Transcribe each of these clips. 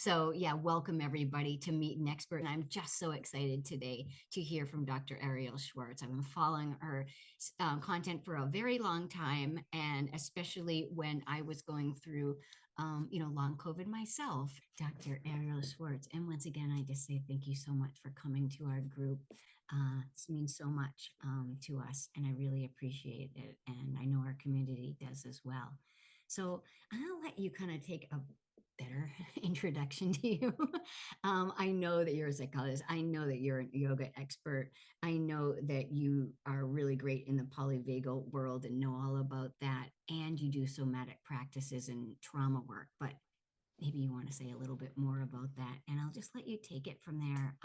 So, yeah, welcome everybody to Meet an Expert. And I'm just so excited today to hear from Dr. Ariel Schwartz. I've been following her content for a very long time, and especially when I was going through, long COVID myself, Dr. Ariel Schwartz. And once again, I just say thank you so much for coming to our group. This means so much to us, and I really appreciate it. And I know our community does as well. So I'm going to let you kind of take a better introduction to you. I know that you're a psychologist. I know that you're a yoga expert. I know that you are really great in the polyvagal world and know all about that. And you do somatic practices and trauma work. But maybe you want to say a little bit more about that. And I'll just let you take it from there.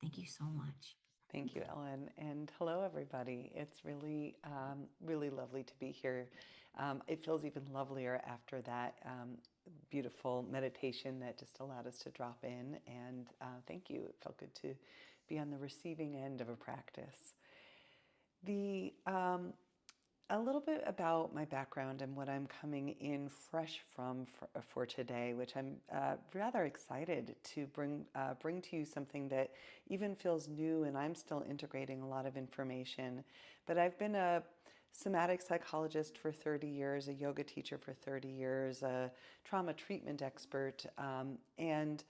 Thank you so much. Thank you, Ellen, and hello, everybody. It's really, really lovely to be here. It feels even lovelier after that beautiful meditation that just allowed us to drop in. And thank you. It felt good to be on the receiving end of a practice. The A little bit about my background and what I'm coming in fresh from for today, which I'm rather excited to bring to you something that even feels new, and I'm still integrating a lot of information. But I've been a somatic psychologist for 30 years, a yoga teacher for 30 years, a trauma treatment expert, and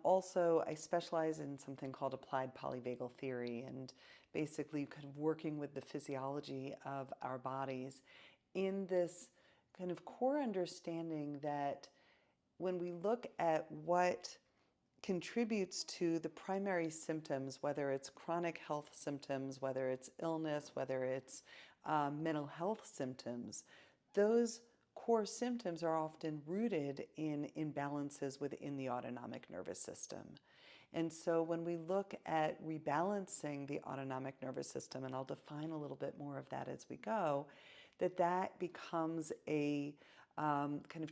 also, I specialize in something called applied polyvagal theory, and basically kind of working with the physiology of our bodies in this kind of core understanding that when we look at what contributes to the primary symptoms, whether it's chronic health symptoms, whether it's illness, whether it's mental health symptoms, those core symptoms are often rooted in imbalances within the autonomic nervous system. And so when we look at rebalancing the autonomic nervous system, and I'll define a little bit more of that as we go, that becomes a kind of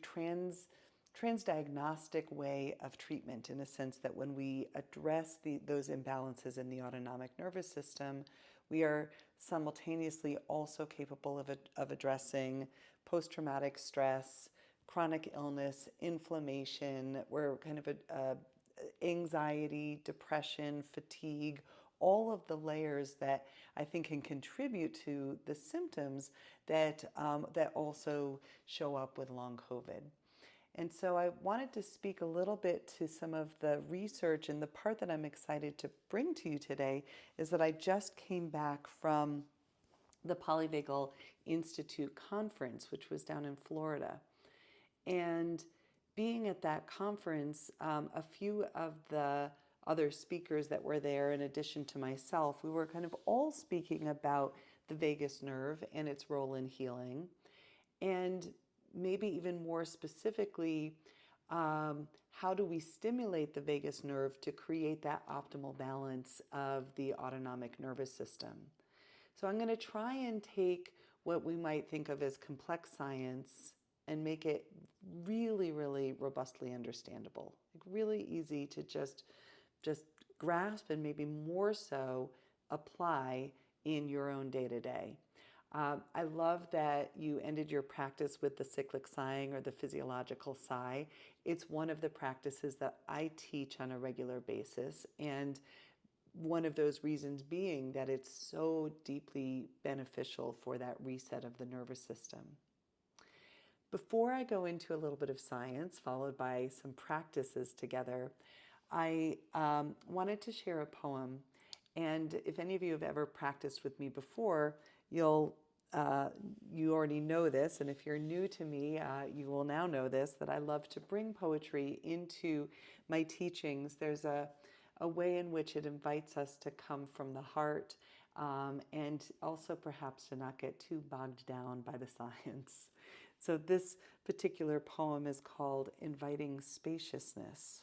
transdiagnostic way of treatment, in a sense that when we address those imbalances in the autonomic nervous system, we are simultaneously also capable of addressing post-traumatic stress, chronic illness, inflammation, where kind of anxiety, depression, fatigue, all of the layers that I think can contribute to the symptoms that also show up with long COVID. And so I wanted to speak a little bit to some of the research, and the part that I'm excited to bring to you today is that I just came back from the Polyvagal Institute conference, which was down in Florida. And being at that conference, a few of the other speakers that were there, in addition to myself, we were kind of all speaking about the vagus nerve and its role in healing. And maybe even more specifically, how do we stimulate the vagus nerve to create that optimal balance of the autonomic nervous system? So I'm going to try and take what we might think of as complex science and make it really, really robustly understandable, like really easy to just grasp, and maybe more so apply in your own day-to-day. I love that you ended your practice with the cyclic sighing, or the physiological sigh. It's one of the practices that I teach on a regular basis, and one of those reasons being that it's so deeply beneficial for that reset of the nervous system. Before I go into a little bit of science, followed by some practices together, I wanted to share a poem. And if any of you have ever practiced with me before, you already know this. And if you're new to me, you will now know this, that I love to bring poetry into my teachings. There's a way in which it invites us to come from the heart, and also perhaps to not get too bogged down by the science. So this particular poem is called Inviting Spaciousness,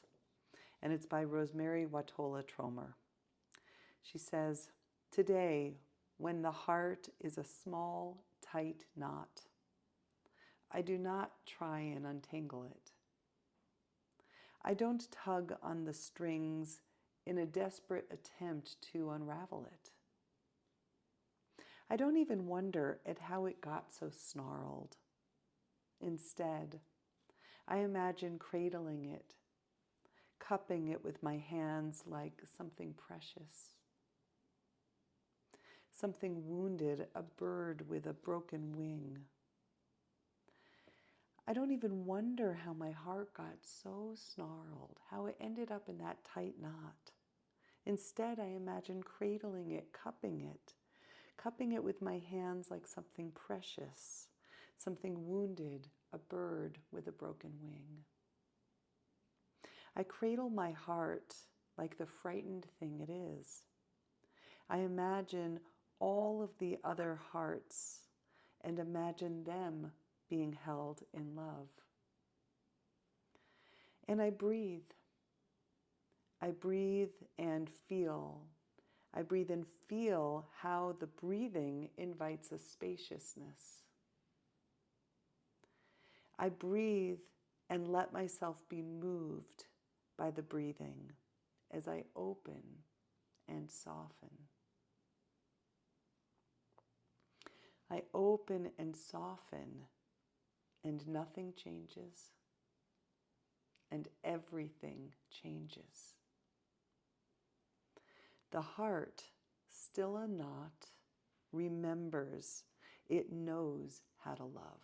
and it's by Rosemary Watola Tromer. She says, "Today, when the heart is a small, tight knot, I do not try and untangle it. I don't tug on the strings in a desperate attempt to unravel it. I don't even wonder at how it got so snarled. Instead, I imagine cradling it cupping it with my hands like something precious, something wounded, a bird with a broken wing. I don't even wonder how my heart got so snarled, how it ended up in that tight knot. Instead, I imagine cradling it, cupping it with my hands like something precious, something wounded, a bird with a broken wing. I cradle my heart like the frightened thing it is. I imagine all of the other hearts and imagine them being held in love. And I breathe. I breathe and feel. I breathe and feel how the breathing invites a spaciousness. I breathe and let myself be moved by the breathing as I open and soften. I open and soften, and nothing changes, and everything changes. The heart, still a knot, remembers it knows how to love.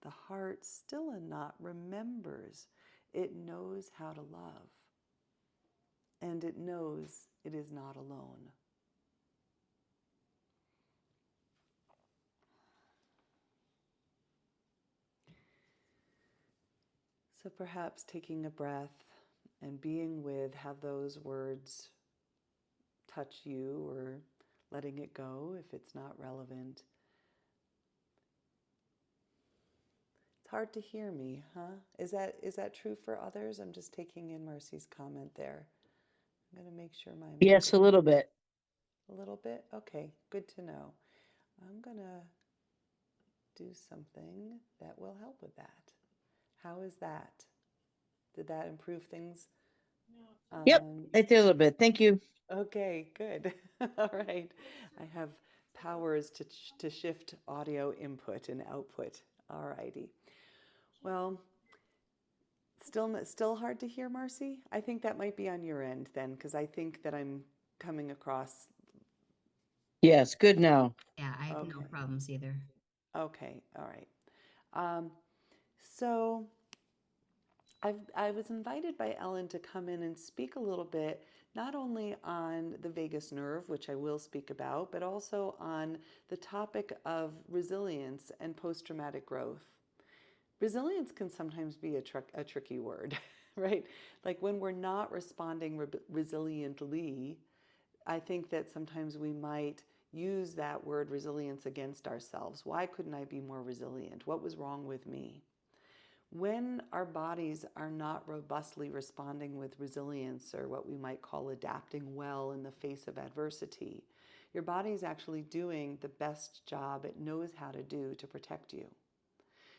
The heart, still a knot, remembers it knows how to love, and it knows it is not alone. So perhaps taking a breath and being with how those words touch you, or letting it go if it's not relevant. It's hard to hear me, huh? Is that true for others? I'm just taking in Marcy's comment there. I'm going to make sure my mic Yes, is a little bit. a little bit. Okay, good to know. I'm going to do something that will help with that. How is that? Did that improve things? Yep, I did a little bit. Thank you. Okay, good. All right. I have powers to shift audio input and output. All righty. Well, still hard to hear, Marcy? I think that might be on your end then, because I think that I'm coming across. Yes, good now. Yeah, I have no Okay. problems either. Okay. All right. Um, so I was invited by Ellen to come in and speak a little bit, not only on the vagus nerve, which I will speak about, but also on the topic of resilience and post-traumatic growth. Resilience can sometimes be a tricky word, right? Like when we're not responding resiliently, I think that sometimes we might use that word resilience against ourselves. Why couldn't I be more resilient? What was wrong with me? When our bodies are not robustly responding with resilience, or what we might call adapting well in the face of adversity, your body is actually doing the best job it knows how to do to protect you.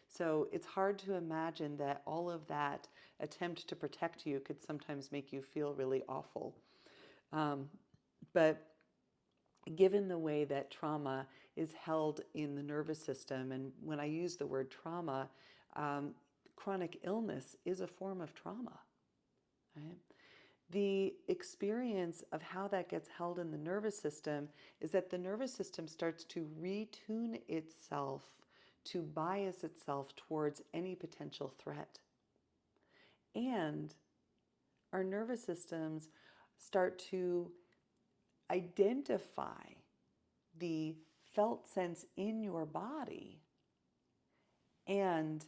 So it's hard to imagine that all of that attempt to protect you could sometimes make you feel really awful. But given the way that trauma is held in the nervous system, and when I use the word trauma, chronic illness is a form of trauma, right? The experience of how that gets held in the nervous system is that the nervous system starts to retune itself to bias itself towards any potential threat. And our nervous systems start to identify the felt sense in your body and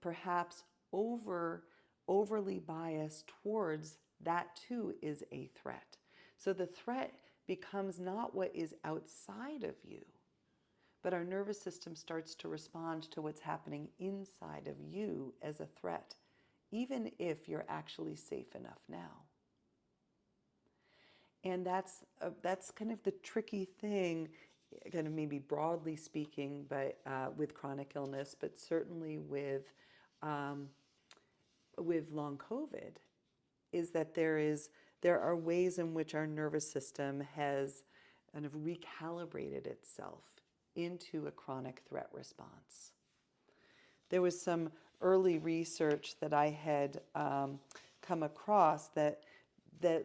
perhaps overly biased towards that too is a threat. So the threat becomes not what is outside of you, but our nervous system starts to respond to what's happening inside of you as a threat, even if you're actually safe enough now. And that's kind of the tricky thing, kind of maybe broadly speaking, but with chronic illness, but certainly um, with long COVID, is that there are ways in which our nervous system has kind of recalibrated itself into a chronic threat response. There was some early research that I had come across that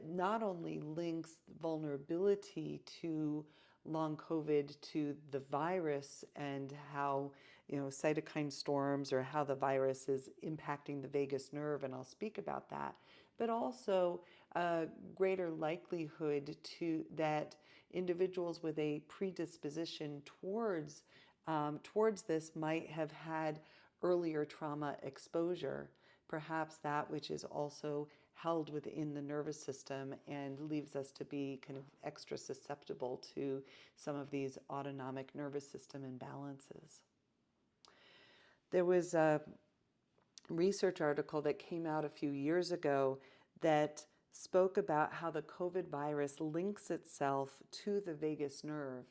not only links vulnerability to long COVID to the virus and how, cytokine storms or how the virus is impacting the vagus nerve, and I'll speak about that, but also a greater likelihood to that individuals with a predisposition towards this might have had earlier trauma exposure, perhaps that which is also held within the nervous system and leaves us to be kind of extra susceptible to some of these autonomic nervous system imbalances. There was a research article that came out a few years ago that spoke about how the COVID virus links itself to the vagus nerve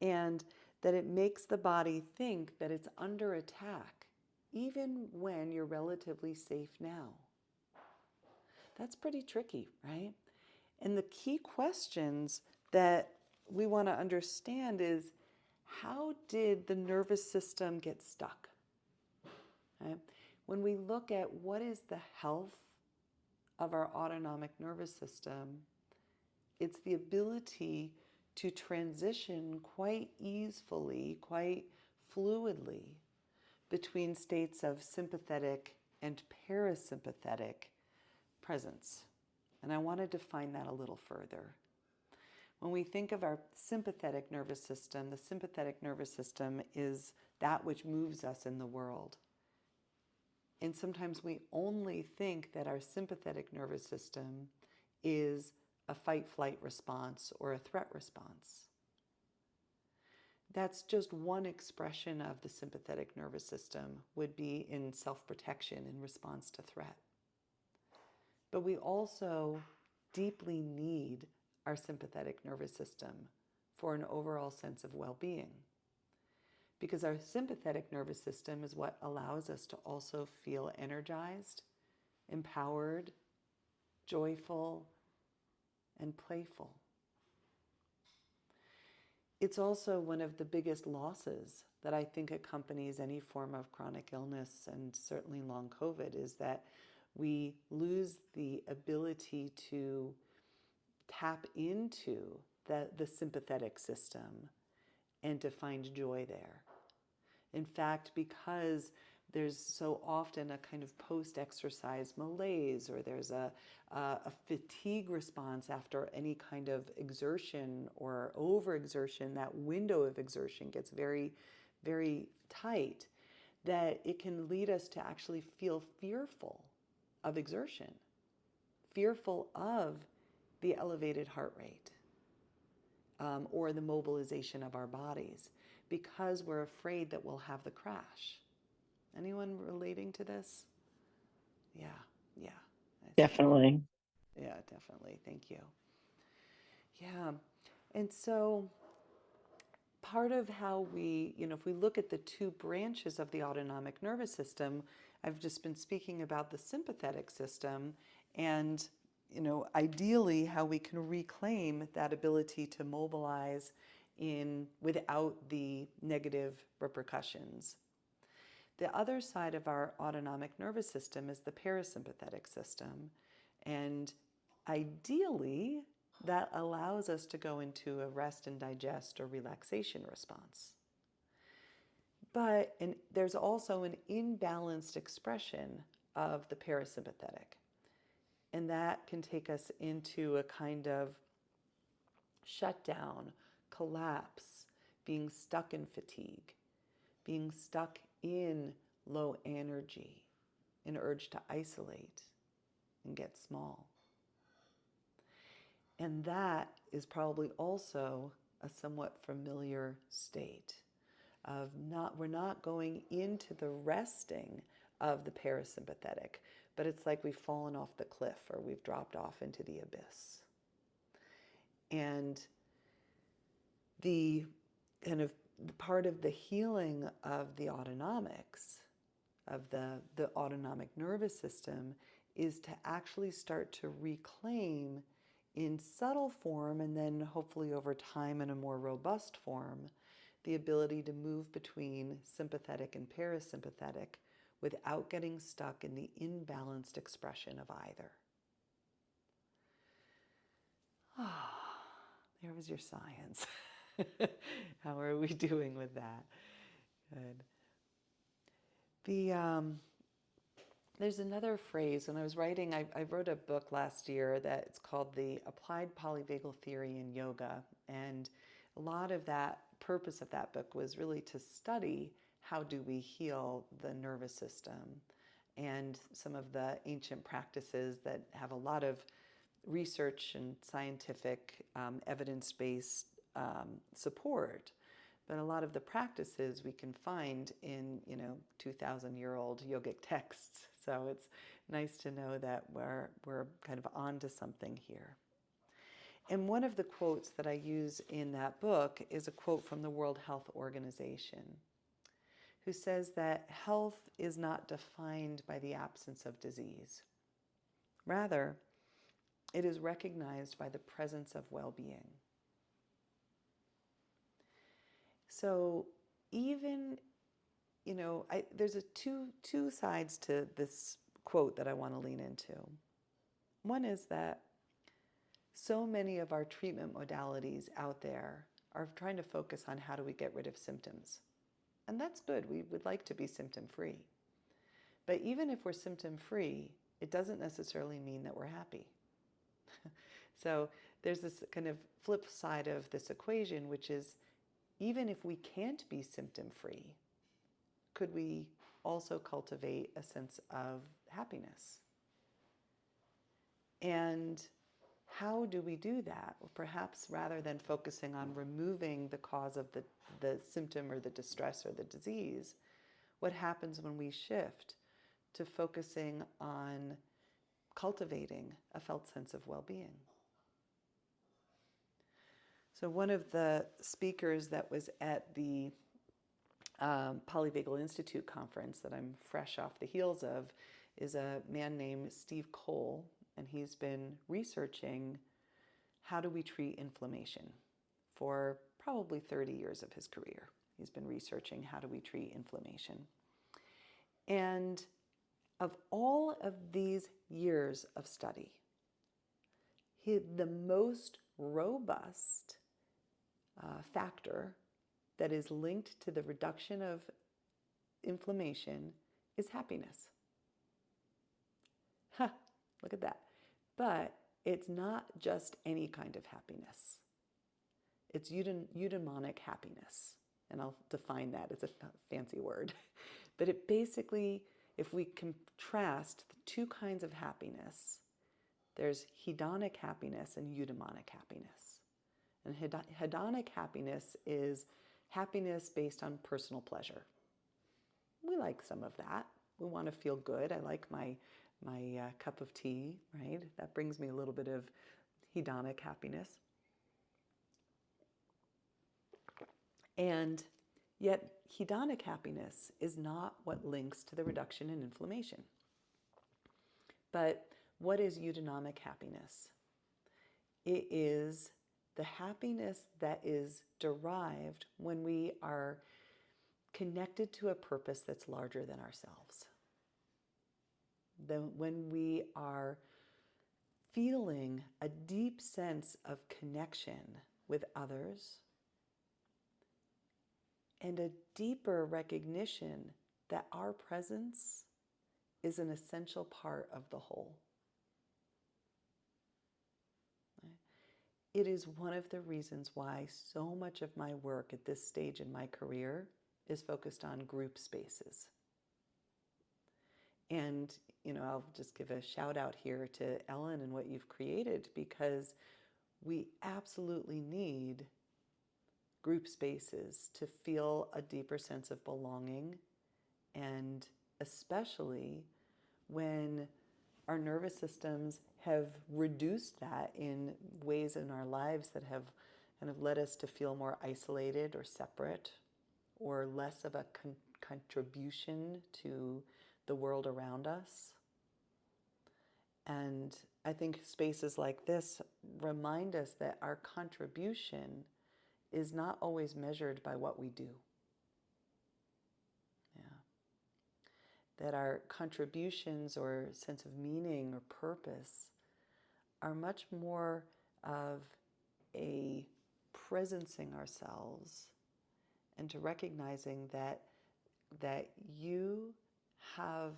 and that it makes the body think that it's under attack, even when you're relatively safe now. That's pretty tricky, right? And the key questions that we want to understand is, how did the nervous system get stuck? Right? When we look at what is the health of our autonomic nervous system, it's the ability to transition quite easily, quite fluidly between states of sympathetic and parasympathetic presence. And I want to define that a little further. When we think of our sympathetic nervous system, the sympathetic nervous system is that which moves us in the world. And sometimes we only think that our sympathetic nervous system is a fight-flight response or a threat response. That's just one expression of the sympathetic nervous system, would be in self-protection in response to threat. But we also deeply need our sympathetic nervous system for an overall sense of well-being. Because our sympathetic nervous system is what allows us to also feel energized, empowered, joyful, and playful. It's also one of the biggest losses that I think accompanies any form of chronic illness, and certainly long COVID, is that we lose the ability to tap into the sympathetic system and to find joy there. In fact, because there's so often a kind of post-exercise malaise, or there's a fatigue response after any kind of exertion or overexertion, that window of exertion gets very, very tight, that it can lead us to actually feel fearful of exertion, fearful of the elevated heart rate or the mobilization of our bodies, because we're afraid that we'll have the crash. Anyone relating to this? Yeah. Definitely. Yeah, definitely. Thank you. Yeah. And so part of how we, if we look at the two branches of the autonomic nervous system, I've just been speaking about the sympathetic system and, ideally how we can reclaim that ability to mobilize without the negative repercussions. The other side of our autonomic nervous system is the parasympathetic system. And ideally, that allows us to go into a rest and digest or relaxation response. But there's also an imbalanced expression of the parasympathetic. And that can take us into a kind of shutdown, collapse, being stuck in fatigue, being stuck in low energy, an urge to isolate and get small. And that is probably also a somewhat familiar state of we're not going into the resting of the parasympathetic, but it's like we've fallen off the cliff or we've dropped off into the abyss. And the kind of part of the healing of the autonomics, of the autonomic nervous system, is to actually start to reclaim in subtle form, and then hopefully over time in a more robust form, the ability to move between sympathetic and parasympathetic without getting stuck in the imbalanced expression of either. There was your science. How are we doing with that? Good. There's another phrase. When I was writing, I wrote a book last year that it's called The Applied Polyvagal Theory in Yoga. And a lot of that purpose of that book was really to study how do we heal the nervous system and some of the ancient practices that have a lot of research and scientific evidence-based support. But a lot of the practices we can find in, 2,000-year-old yogic texts. So it's nice to know that we're kind of onto something here. And one of the quotes that I use in that book is a quote from the World Health Organization, who says that health is not defined by the absence of disease. Rather, it is recognized by the presence of well-being. So even, there's two sides to this quote that I want to lean into. One is that so many of our treatment modalities out there are trying to focus on how do we get rid of symptoms. And that's good. We would like to be symptom-free. But even if we're symptom-free, it doesn't necessarily mean that we're happy. So there's this kind of flip side of this equation, which is even if we can't be symptom-free, could we also cultivate a sense of happiness? And how do we do that? Well, perhaps rather than focusing on removing the cause of the symptom or the distress or the disease, what happens when we shift to focusing on cultivating a felt sense of well-being? So one of the speakers that was at the Polyvagal Institute conference that I'm fresh off the heels of is a man named Steve Cole, and he's been researching how do we treat inflammation for probably 30 years of his career. He's been researching how do we treat inflammation. And of all of these years of study, the most robust factor that is linked to the reduction of inflammation is happiness. Look at that. But it's not just any kind of happiness. It's eudaimonic happiness. And I'll define that. It's a fancy word. But it basically, if we contrast the two kinds of happiness, there's hedonic happiness and eudaimonic happiness. And hedonic happiness is happiness based on personal pleasure. We like some of that. We want to feel good. I like my cup of tea, right? That brings me a little bit of hedonic happiness. And yet, hedonic happiness is not what links to the reduction in inflammation. But what is eudaimonic happiness? It is the happiness that is derived when we are connected to a purpose that's larger than ourselves. When we are feeling a deep sense of connection with others and a deeper recognition that our presence is an essential part of the whole. It is one of the reasons why so much of my work at this stage in my career is focused on group spaces. And, I'll just give a shout out here to Ellen and what you've created, because we absolutely need group spaces to feel a deeper sense of belonging, and especially when our nervous systems have reduced that in ways in our lives that have kind of led us to feel more isolated or separate or less of a contribution to the world around us. And I think spaces like this remind us that our contribution is not always measured by what we do. Yeah. that our contributions or sense of meaning or purpose are much more of a presencing ourselves and to recognizing that you have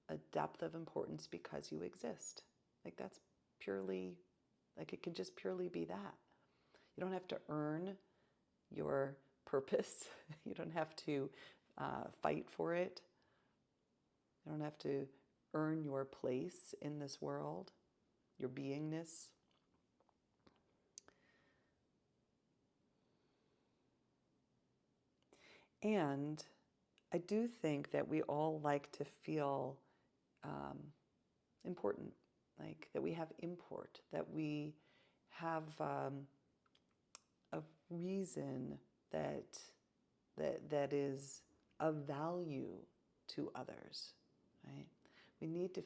a depth of importance because you exist. Like that's purely, like it can just purely be that. You don't have to earn your purpose. You don't have to fight for it. You don't have to earn your place in this world, your beingness. And I do think that we all like to feel important, like that we have import, that we have a reason that is of value to others, right? We need to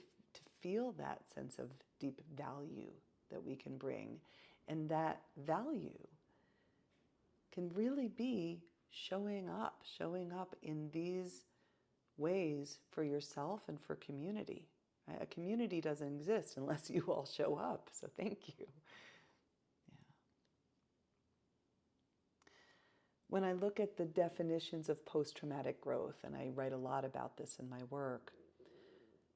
feel that sense of deep value that we can bring, and that value can really be showing up in these ways for yourself and for community. Right? A community doesn't exist unless you all show up, so thank you. Yeah. When I look at the definitions of post-traumatic growth, and I write a lot about this in my work,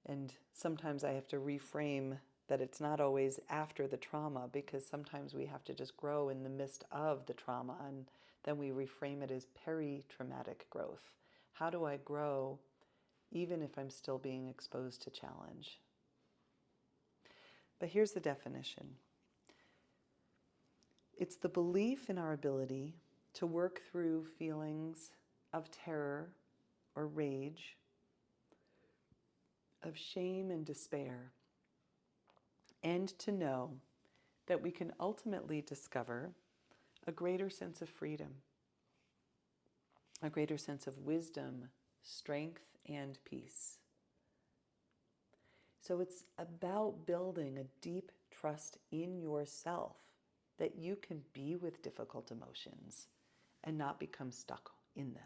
and sometimes I have to reframe that it's not always after the trauma, because sometimes we have to just grow in the midst of the trauma, and then we reframe it as peri-traumatic growth. How do I grow even if I'm still being exposed to challenge? But here's the definition. It's the belief in our ability to work through feelings of terror or rage, of shame and despair, and to know that we can ultimately discover a greater sense of freedom, a greater sense of wisdom, strength, and peace. So it's about building a deep trust in yourself that you can be with difficult emotions and not become stuck in them.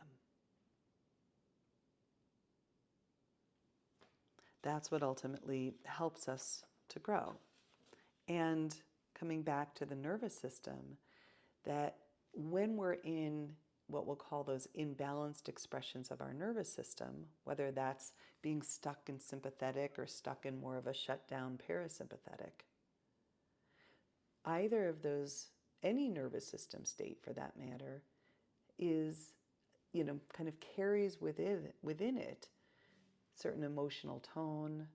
That's what ultimately helps us to grow. And coming back to the nervous system, that when we're in what we'll call those imbalanced expressions of our nervous system, whether that's being stuck in sympathetic or stuck in more of a shutdown parasympathetic, either of those, any nervous system state for that matter, is, kind of carries within it certain emotional tone,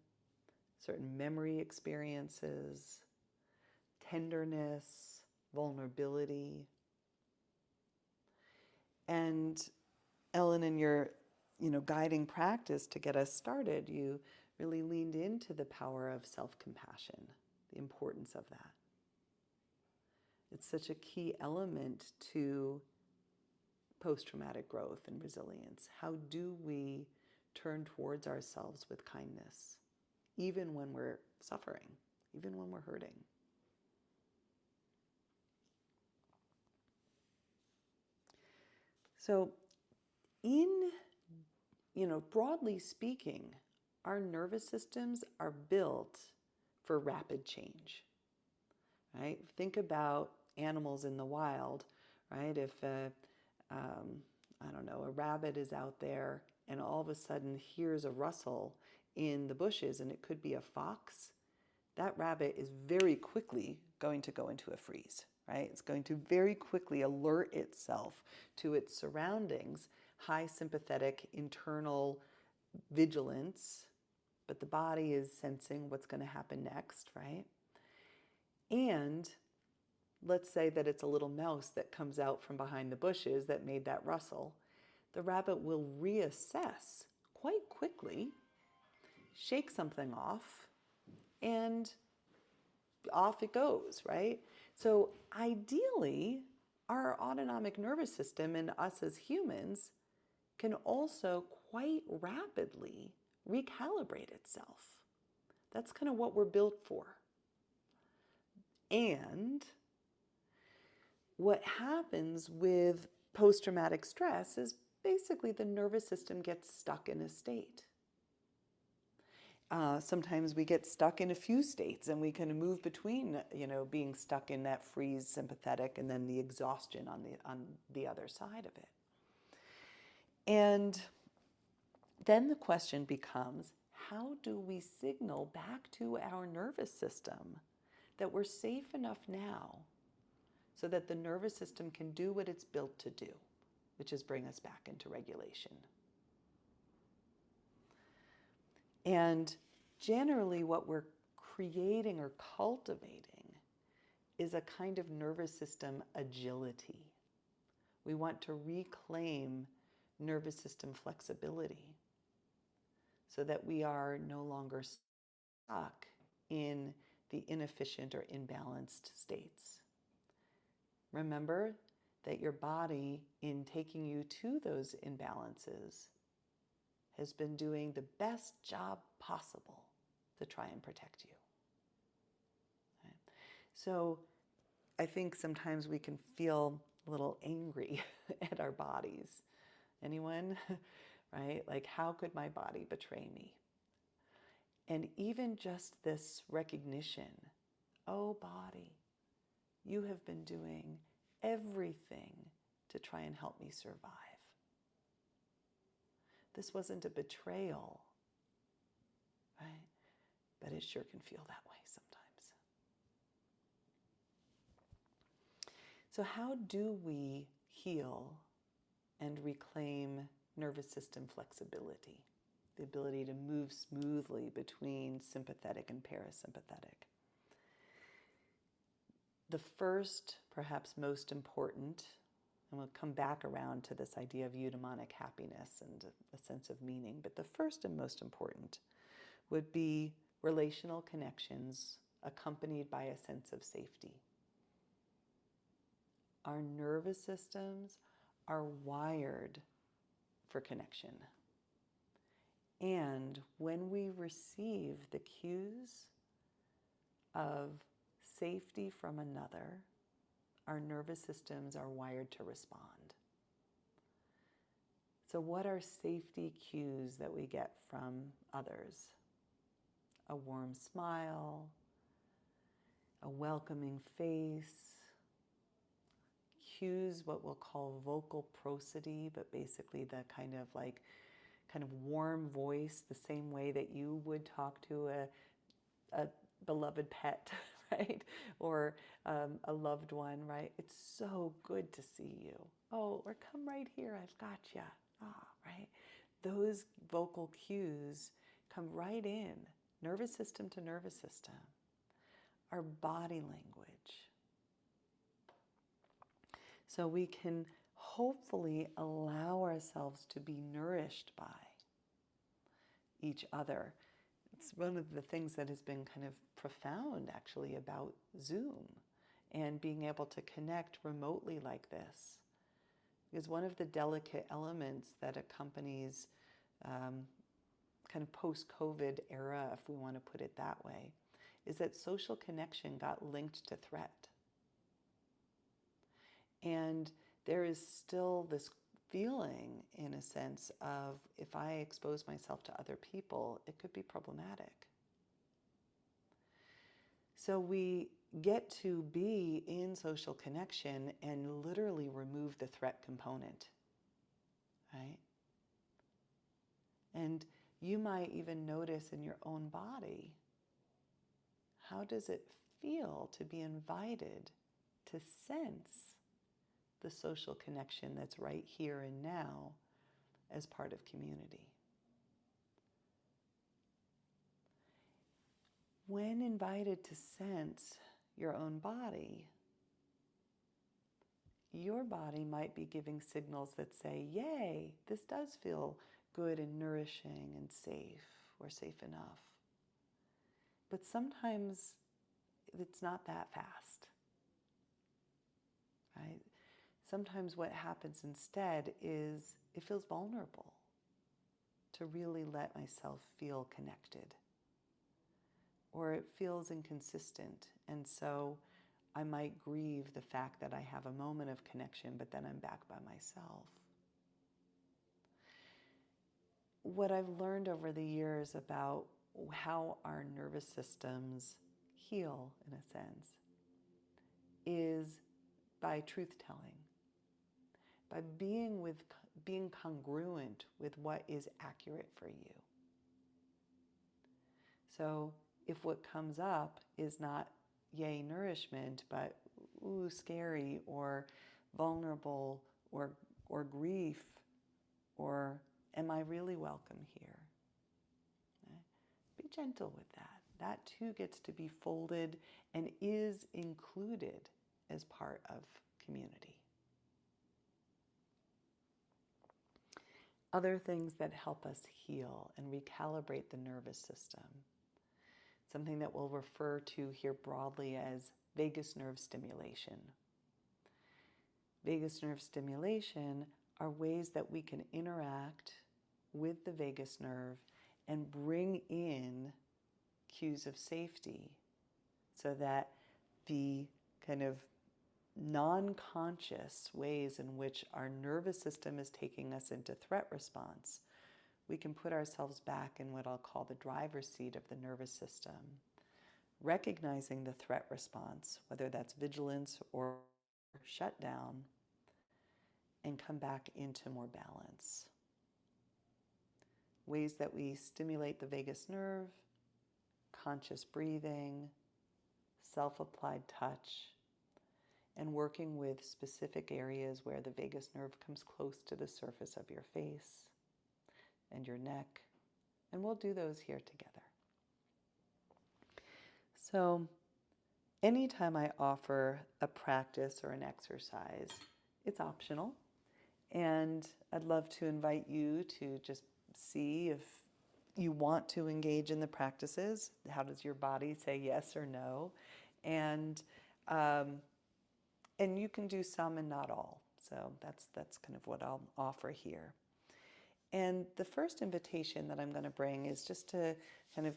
certain memory experiences, tenderness, vulnerability. And Ellen, in your, guiding practice to get us started, you really leaned into the power of self-compassion, the importance of that. It's such a key element to post-traumatic growth and resilience. How do we turn towards ourselves with kindness, even when we're suffering, even when we're hurting? So broadly speaking, our nervous systems are built for rapid change, right? Think about animals in the wild, right? If, a rabbit is out there and all of a sudden hears a rustle in the bushes, and it could be a fox, that rabbit is very quickly going to go into a freeze, right? It's going to very quickly alert itself to its surroundings, high sympathetic internal vigilance, but the body is sensing what's going to happen next, right? And let's say that it's a little mouse that comes out from behind the bushes that made that rustle. The rabbit will reassess quite quickly, shake something off, and off it goes, right? So ideally, our autonomic nervous system and us as humans can also quite rapidly recalibrate itself. That's kind of what we're built for. And what happens with post-traumatic stress is basically the nervous system gets stuck in a state. Sometimes we get stuck in a few states and we can move between, being stuck in that freeze sympathetic and then the exhaustion on the other side of it. And then the question becomes, how do we signal back to our nervous system that we're safe enough now so that the nervous system can do what it's built to do, which is bring us back into regulation? And generally what we're creating or cultivating is a kind of nervous system agility. We want to reclaim nervous system flexibility so that we are no longer stuck in the inefficient or imbalanced states. Remember that your body, in taking you to those imbalances, has been doing the best job possible to try and protect you. Right? So I think sometimes we can feel a little angry at our bodies. Anyone? Right? Like, how could my body betray me? And even just this recognition, oh body, you have been doing everything to try and help me survive. This wasn't a betrayal, right? But it sure can feel that way sometimes. So how do we heal and reclaim nervous system flexibility? The ability to move smoothly between sympathetic and parasympathetic. The first, perhaps most important, and we'll come back around to this idea of eudaimonic happiness and a sense of meaning, but the first and most important would be relational connections accompanied by a sense of safety. Our nervous systems are wired for connection. And when we receive the cues of safety from another, our nervous systems are wired to respond. So what are safety cues that we get from others? A warm smile, a welcoming face, cues what we'll call vocal prosody, but basically the kind of warm voice, the same way that you would talk to a beloved pet, right? Or a loved one, right? It's so good to see you. Oh, or come right here, I've got you. Ah, right? Those vocal cues come right in, nervous system to nervous system. Our body language. So we can hopefully allow ourselves to be nourished by each other. It's one of the things that has been kind of profound, actually, about Zoom and being able to connect remotely like this. Because one of the delicate elements that accompanies kind of post-COVID era, if we want to put it that way, is that social connection got linked to threat. And there is still this feeling, in a sense, of if I expose myself to other people, it could be problematic. So we get to be in social connection and literally remove the threat component, right? And you might even notice in your own body, how does it feel to be invited to sense the social connection that's right here and now as part of community? When invited to sense your own body, your body might be giving signals that say, yay, this does feel good and nourishing and safe, or safe enough. But sometimes it's not that fast, right? Sometimes what happens instead is it feels vulnerable to really let myself feel connected. Or it feels inconsistent, and so I might grieve the fact that I have a moment of connection, but then I'm back by myself. What I've learned over the years about how our nervous systems heal, in a sense, is by truth-telling, by being congruent with what is accurate for you. So if what comes up is not yay nourishment, but ooh scary or vulnerable or grief, or am I really welcome here? Be gentle with that. That too gets to be folded and is included as part of community. Other things that help us heal and recalibrate the nervous system. Something that we'll refer to here broadly as vagus nerve stimulation. Vagus nerve stimulation are ways that we can interact with the vagus nerve and bring in cues of safety so that the kind of non-conscious ways in which our nervous system is taking us into threat response, we can put ourselves back in what I'll call the driver's seat of the nervous system, recognizing the threat response, whether that's vigilance or shutdown, and come back into more balance. Ways that we stimulate the vagus nerve: conscious breathing, self-applied touch, and working with specific areas where the vagus nerve comes close to the surface of your face and your neck. And we'll do those here together. So anytime I offer a practice or an exercise, it's optional. And I'd love to invite you to just see if you want to engage in the practices. How does your body say yes or no? And you can do some and not all. So that's kind of what I'll offer here. And the first invitation that I'm going to bring is just to kind of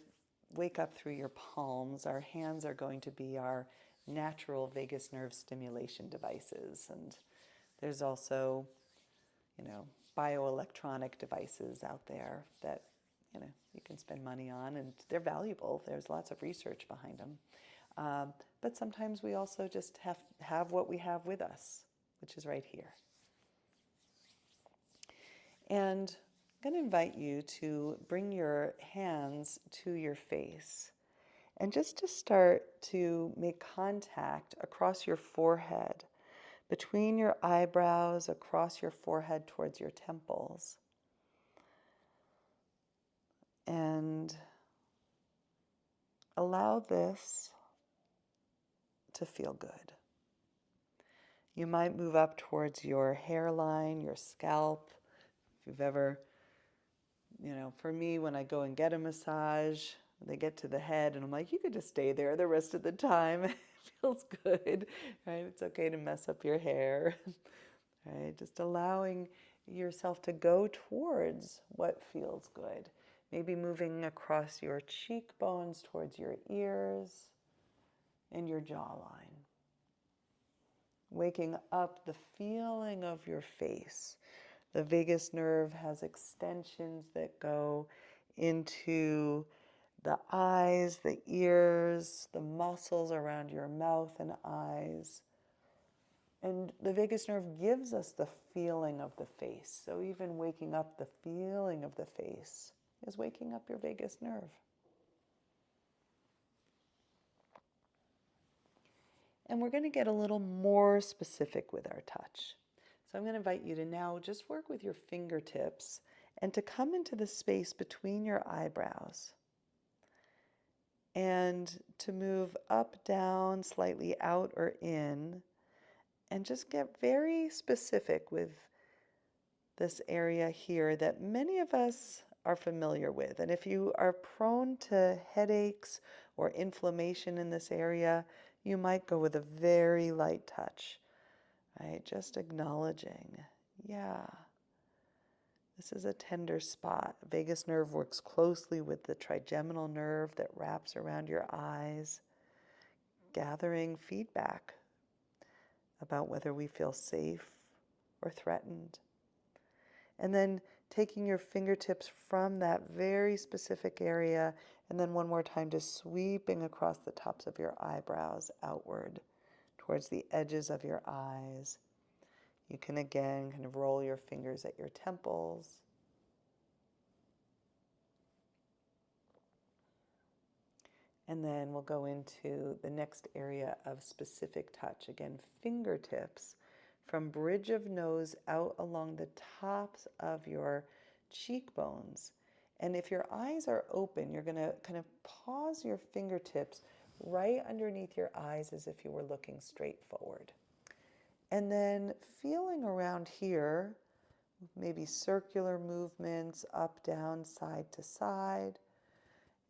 wake up through your palms. Our hands are going to be our natural vagus nerve stimulation devices. And there's also, bioelectronic devices out there that, you can spend money on, and they're valuable. There's lots of research behind them. But sometimes we also just have what we have with us, which is right here. And I'm going to invite you to bring your hands to your face and just to start to make contact across your forehead, between your eyebrows, across your forehead towards your temples. And allow this to feel good. You might move up towards your hairline, your scalp. If you've ever, for me, when I go and get a massage, they get to the head and I'm like, you could just stay there the rest of the time. It feels good, right? It's okay to mess up your hair, right? Just allowing yourself to go towards what feels good. Maybe moving across your cheekbones towards your ears and your jawline. Waking up the feeling of your face. The vagus nerve has extensions that go into the eyes, the ears, the muscles around your mouth and eyes. And the vagus nerve gives us the feeling of the face. So even waking up the feeling of the face is waking up your vagus nerve. And we're going to get a little more specific with our touch. So I'm going to invite you to now just work with your fingertips and to come into the space between your eyebrows and to move up, down, slightly out or in, and just get very specific with this area here that many of us are familiar with. And if you are prone to headaches or inflammation in this area, you might go with a very light touch, right? Just acknowledging, yeah, this is a tender spot. Vagus nerve works closely with the trigeminal nerve that wraps around your eyes, gathering feedback about whether we feel safe or threatened. And then taking your fingertips from that very specific area And then one more time, just sweeping across the tops of your eyebrows outward towards the edges of your eyes. You can again kind of roll your fingers at your temples. And then we'll go into the next area of specific touch. Again, fingertips from bridge of nose out along the tops of your cheekbones. And if your eyes are open, you're going to kind of pause your fingertips right underneath your eyes as if you were looking straight forward. And then feeling around here, maybe circular movements up, down, side to side.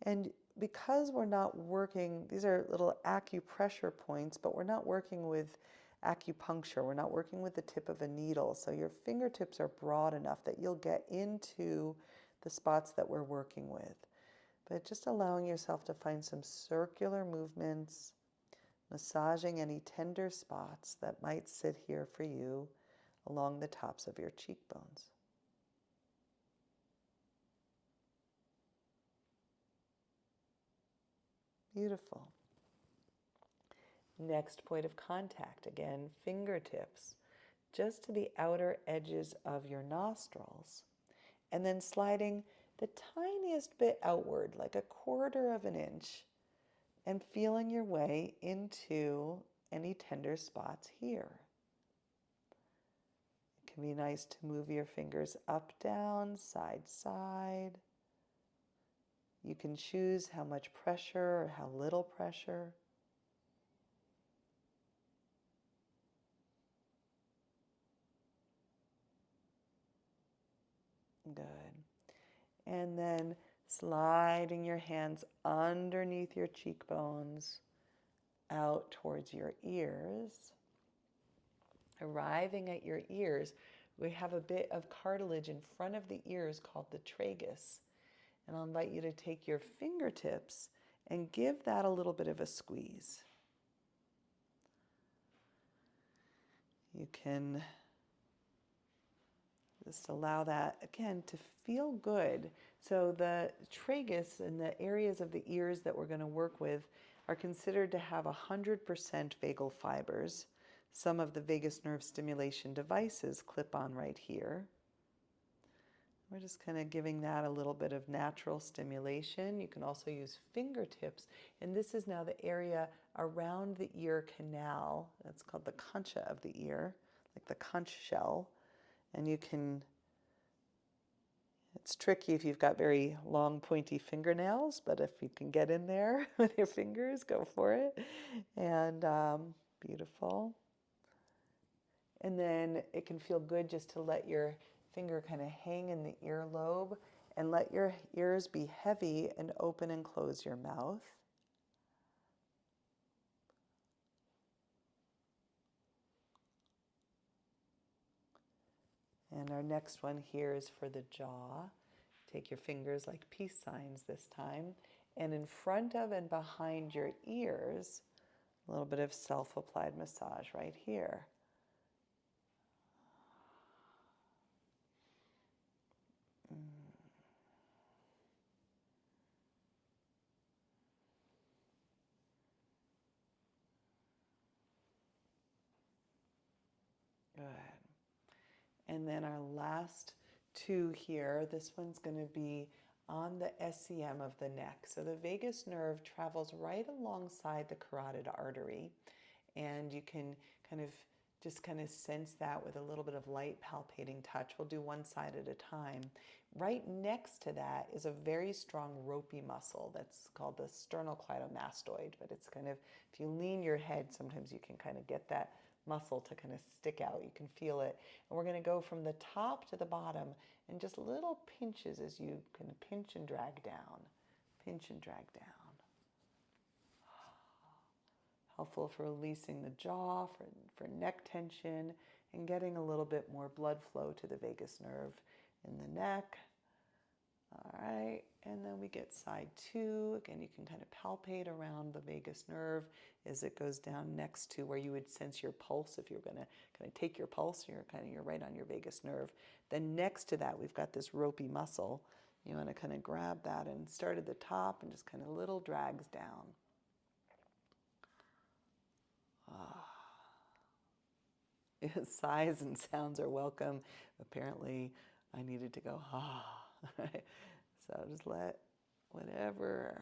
And because we're not working, these are little acupressure points, but we're not working with acupuncture. We're not working with the tip of a needle. So your fingertips are broad enough that you'll get into the spots that we're working with. But just allowing yourself to find some circular movements, massaging any tender spots that might sit here for you along the tops of your cheekbones. Beautiful. Next point of contact, again, fingertips, just to the outer edges of your nostrils, and then sliding the tiniest bit outward, like a quarter of an inch, and feeling your way into any tender spots here. It can be nice to move your fingers up, down, side, side. You can choose how much pressure or how little pressure. Good. And then sliding your hands underneath your cheekbones out towards your ears. Arriving at your ears, we have a bit of cartilage in front of the ears called the tragus. And I'll invite you to take your fingertips and give that a little bit of a squeeze. You can just allow that, again, to feel good. So the tragus and the areas of the ears that we're going to work with are considered to have 100% vagal fibers. Some of the vagus nerve stimulation devices clip on right here. We're just kind of giving that a little bit of natural stimulation. You can also use fingertips. And this is now the area around the ear canal. That's called the concha of the ear, like the conch shell. And you can, it's tricky if you've got very long pointy fingernails, but if you can get in there with your fingers, go for it. And beautiful. And then it can feel good just to let your finger kind of hang in the earlobe and let your ears be heavy and open and close your mouth. And our next one here is for the jaw. Take your fingers like peace signs this time. And in front of and behind your ears, a little bit of self-applied massage right here. Good. And then our last two here, this one's going to be on the SCM of the neck. So the vagus nerve travels right alongside the carotid artery, and you can just sense that with a little bit of light palpating touch. We'll do one side at a time. Right next to that is a very strong ropey muscle that's called the sternocleidomastoid, but it's if you lean your head, sometimes you can get that muscle to stick out. You can feel it. And we're going to go from the top to the bottom and just little pinches as you can pinch and drag down. Pinch and drag down. Helpful for releasing the jaw, for neck tension, and getting a little bit more blood flow to the vagus nerve in the neck. All right, and then we get side two. Again, you can palpate around the vagus nerve as it goes down next to where you would sense your pulse. If you're going to take your pulse, you're right on your vagus nerve. Then next to that, we've got this ropey muscle. You want to kind of grab that and start at the top and just kind of little drags down. Sighs and sounds are welcome. Apparently, I needed to go, right? So just let whatever,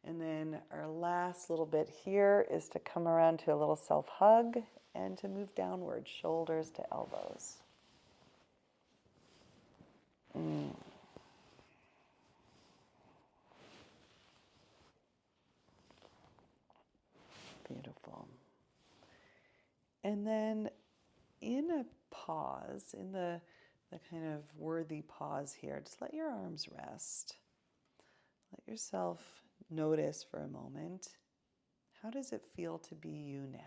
And then our last little bit here is to come around to a little self-hug and to move downward, shoulders to elbows. Beautiful. And then in a pause, in the kind of worthy pause here, just let your arms rest. Let yourself notice for a moment, how does it feel to be you now?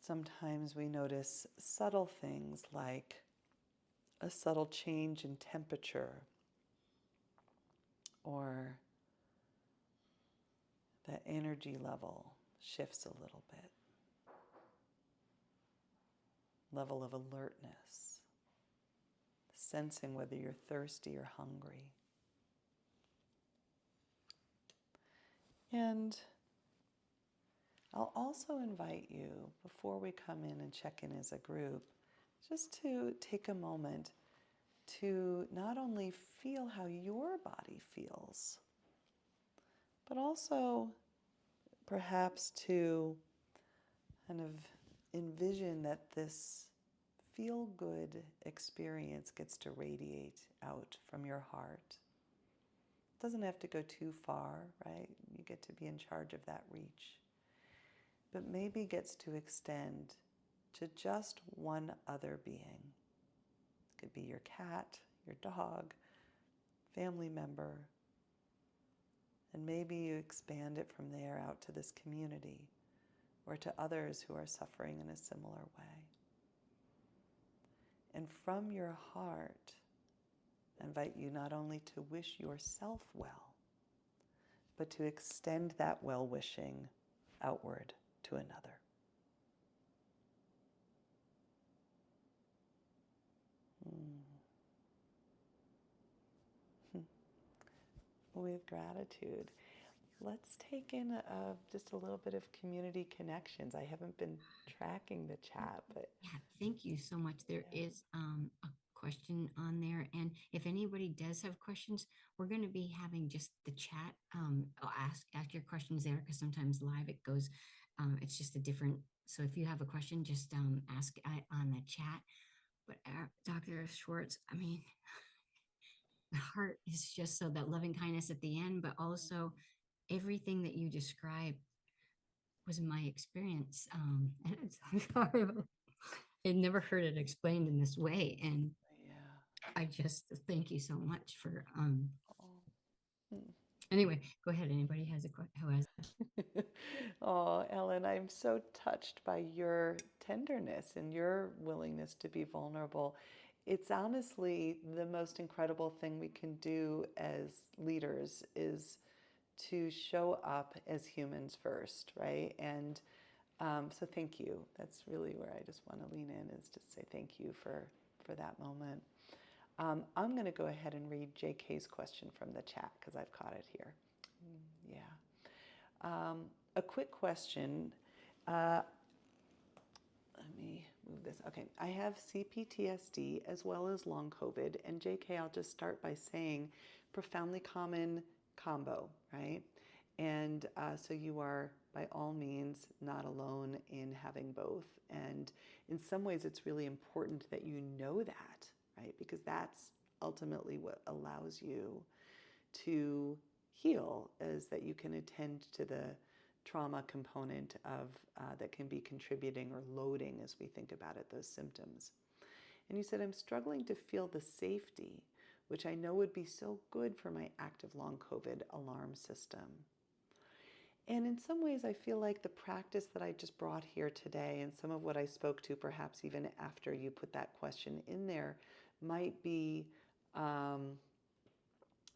Sometimes we notice subtle things like a subtle change in temperature, or the energy level shifts a little bit. Level of alertness, sensing whether you're thirsty or hungry. And I'll also invite you, before we come in and check in as a group, just to take a moment to not only feel how your body feels, but also perhaps to kind of envision that this feel-good experience gets to radiate out from your heart. It doesn't have to go too far, right? You get to be in charge of that reach. But maybe gets to extend to just one other being. It could be your cat, your dog, family member. And maybe you expand it from there out to this community or to others who are suffering in a similar way. And from your heart, I invite you not only to wish yourself well, but to extend that well-wishing outward to another. With gratitude, let's take in just a little bit of community connections. I haven't been tracking the chat, but yeah, thank you so much. There is a question on there, and if anybody does have questions, we're going to be having just the chat. I'll ask your questions there, because sometimes live it goes, it's just a different. So if you have a question, just ask on the chat. But Dr. Schwartz, I mean, the heart is just so that loving kindness at the end, but also everything that you described was my experience. And I'm sorry, but I've never heard it explained in this way. And yeah. I just thank you so much for, Oh. anyway, go ahead. Anybody has a question? Who has? Oh, Ellen, I'm so touched by your tenderness and your willingness to be vulnerable. It's honestly the most incredible thing we can do as leaders is to show up as humans first, right? And so thank you. That's really where I just want to lean in, is to say thank you for that moment. I'm going to go ahead and read JK's question from the chat because I've caught it here. Yeah. A quick question. Let me move this. Okay. I have CPTSD as well as long COVID. And JK, I'll just start by saying profoundly common combo, right? And so you are, by all means, not alone in having both. And in some ways, it's really important that you know that, right? Because that's ultimately what allows you to heal, is that you can attend to the trauma component of that can be contributing or loading, as we think about it, those symptoms. And you said, I'm struggling to feel the safety, which I know would be so good for my active long COVID alarm system. And in some ways, I feel like the practice that I just brought here today, and some of what I spoke to, perhaps even after you put that question in there, might be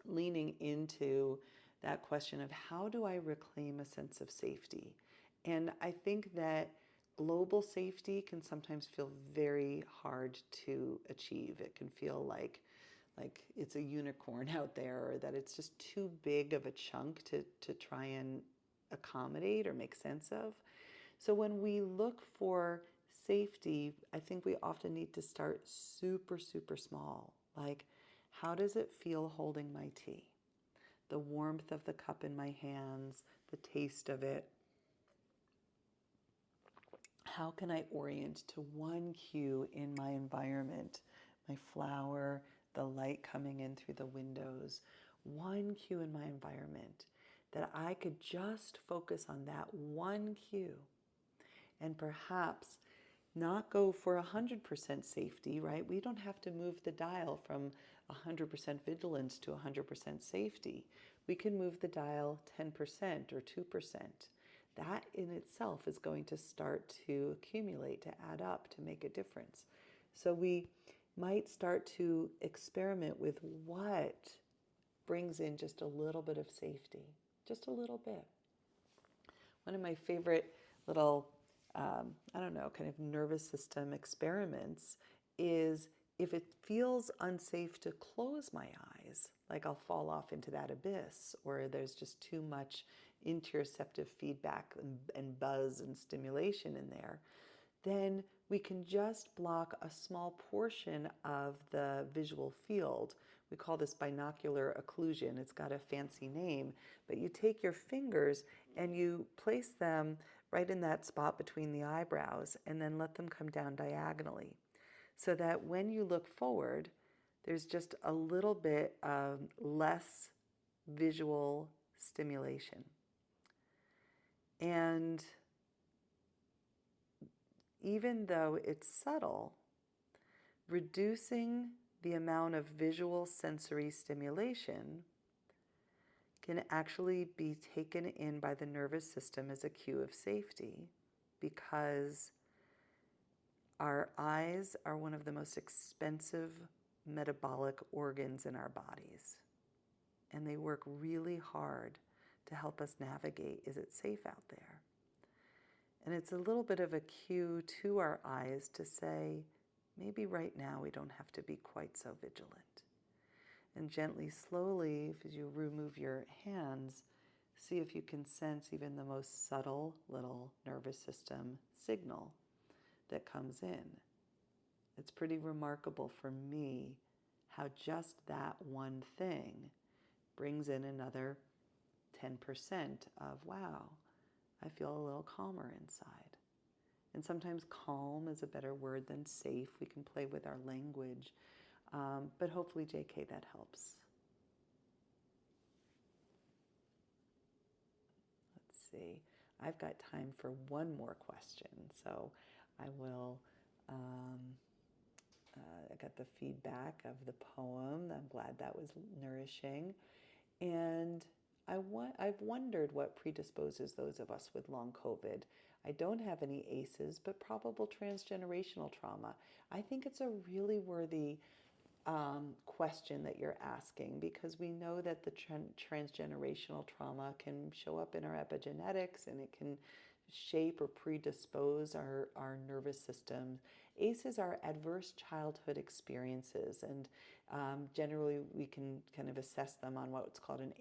leaning into that question of how do I reclaim a sense of safety? And I think that global safety can sometimes feel very hard to achieve. It can feel like it's a unicorn out there, or that it's just too big of a chunk to try and accommodate or make sense of. So when we look for safety, I think we often need to start super, super small. Like, how does it feel holding my tea? The warmth of the cup in my hands, the taste of it. How can I orient to one cue in my environment? My flower, the light coming in through the windows, one cue in my environment that I could just focus on that one cue and perhaps not go for 100% safety, right? We don't have to move the dial from 100% vigilance to 100% safety. We can move the dial 10% or 2%. That in itself is going to start to accumulate, to add up, to make a difference. So we might start to experiment with what brings in just a little bit of safety, just a little bit. One of my favorite little, I don't know, kind of nervous system experiments is if it feels unsafe to close my eyes, like I'll fall off into that abyss, or there's just too much interoceptive feedback and buzz and stimulation in there, then we can just block a small portion of the visual field. We call this binocular occlusion. It's got a fancy name, but you take your fingers and you place them right in that spot between the eyebrows and then let them come down diagonally, so that when you look forward, there's just a little bit of less visual stimulation. And even though it's subtle, reducing the amount of visual sensory stimulation can actually be taken in by the nervous system as a cue of safety, because our eyes are one of the most expensive metabolic organs in our bodies. And they work really hard to help us navigate, is it safe out there? And it's a little bit of a cue to our eyes to say, maybe right now we don't have to be quite so vigilant. And gently, slowly, as you remove your hands, see if you can sense even the most subtle little nervous system signal that comes in. It's pretty remarkable for me how just that one thing brings in another 10% of, wow, I feel a little calmer inside. And sometimes calm is a better word than safe. We can play with our language. But hopefully, JK, that helps. Let's see. I've got time for one more question. So I will, I got the feedback of the poem. I'm glad that was nourishing. And I've wondered what predisposes those of us with long COVID. I don't have any ACEs, but probable transgenerational trauma. I think it's a really worthy question that you're asking, because we know that the transgenerational trauma can show up in our epigenetics, and it can shape or predispose our nervous system. ACEs are adverse childhood experiences, and generally we can kind of assess them on what's called an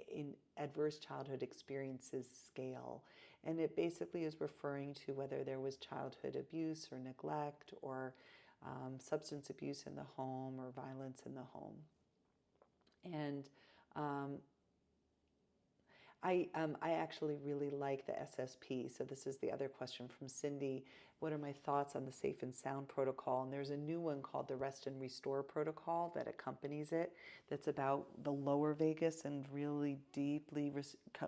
adverse childhood experiences scale. And it basically is referring to whether there was childhood abuse or neglect, or substance abuse in the home, or violence in the home. And I actually really like the SSP. So this is the other question from Cindy. What are my thoughts on the Safe and Sound protocol? And there's a new one called the Rest and Restore protocol that accompanies it. That's about the lower vagus and really deeply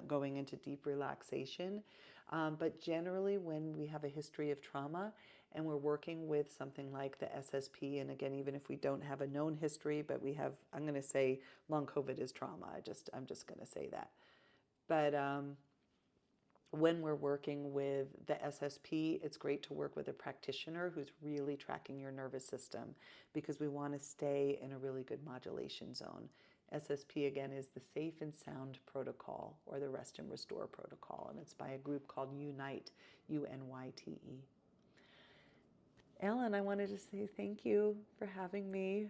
going into deep relaxation. But generally, when we have a history of trauma and we're working with something like the SSP, and again, even if we don't have a known history, but we have, I'm going to say long COVID is trauma. I'm just going to say that. But when we're working with the SSP, it's great to work with a practitioner who's really tracking your nervous system, because we want to stay in a really good modulation zone. SSP, again, is the Safe and Sound protocol, or the Rest and Restore protocol, and it's by a group called Unite, UNYTE. Ellen, I wanted to say thank you for having me.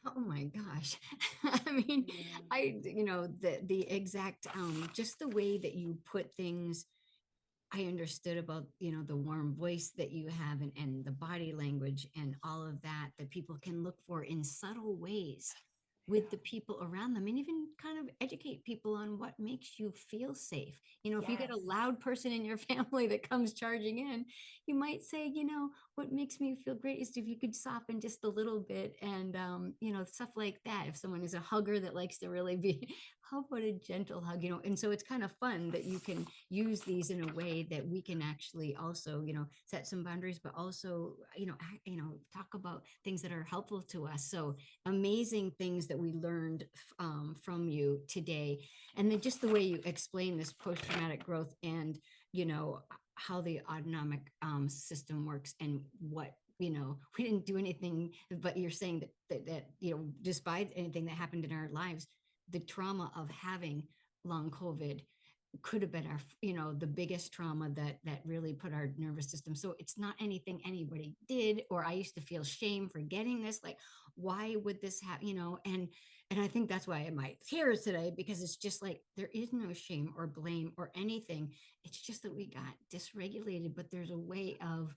Oh my gosh. I mean, Yeah. the exact just the way that you put things, I understood about, the warm voice that you have, and the body language and all of that that people can look for in subtle ways with the people around them, and even kind of educate people on what makes you feel safe. If you get a Yes. loud person in your family that comes charging in, you might say, what makes me feel great is if you could soften just a little bit, and stuff like that. If someone is a hugger that likes to really be, how about a gentle hug, and so it's kind of fun that you can use these in a way that we can actually also, set some boundaries, but also, talk about things that are helpful to us. So amazing things that we learned from you today. And then just the way you explain this post-traumatic growth, and, how the autonomic system works, and what, we didn't do anything, but you're saying that despite anything that happened in our lives, the trauma of having long COVID could have been our, the biggest trauma that really put our nervous system. So it's not anything anybody did, or I used to feel shame for getting this, like, why would this happen, and I think that's why I'm here today, because it's just like there is no shame or blame or anything. It's just that we got dysregulated, but there's a way of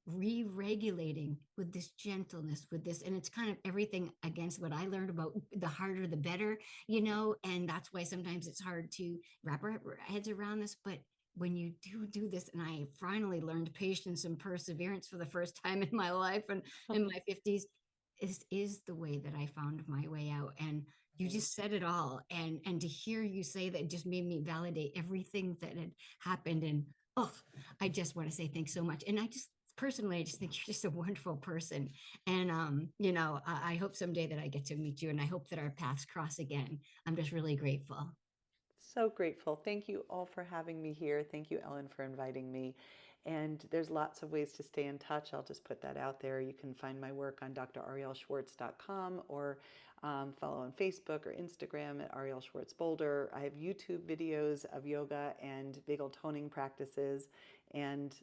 re-regulating with this gentleness, with this, and it's kind of everything against what I learned about the harder the better, and that's why sometimes it's hard to wrap our heads around this. But when you do this, and I finally learned patience and perseverance for the first time in my life, and in my 50s, this is the way that I found my way out. And you Right. just said it all, and to hear you say that just made me validate everything that had happened. And oh, I just want to say thanks so much. And I just personally, I just think you're just a wonderful person. And I hope someday that I get to meet you, and I hope that our paths cross again. I'm just really grateful. So grateful. Thank you all for having me here. Thank you, Ellen, for inviting me. And there's lots of ways to stay in touch. I'll just put that out there. You can find my work on drarielschwartz.com, or follow on Facebook or Instagram at Ariel Schwartz Boulder. I have YouTube videos of yoga and vagal toning practices, and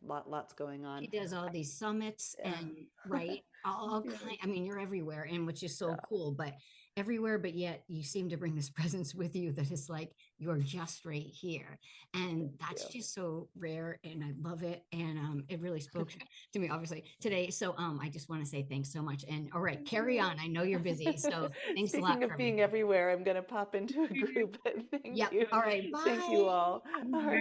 lots going on. She does all these summits, Yeah. and right, all Yeah. kind. I mean, you're everywhere, and which is so Yeah. cool. But everywhere, but yet you seem to bring this presence with you that is like you're just right here, and Thank that's you. just so rare. And I love it, and it really spoke to me, obviously, today. So I just want to say thanks so much. And all right, Thank carry you. on. I know you're busy, so thanks a lot Speaking for of being everything. everywhere, I'm going to pop into a group. Thank Yep. you. All right. Thank you Bye. all. All right.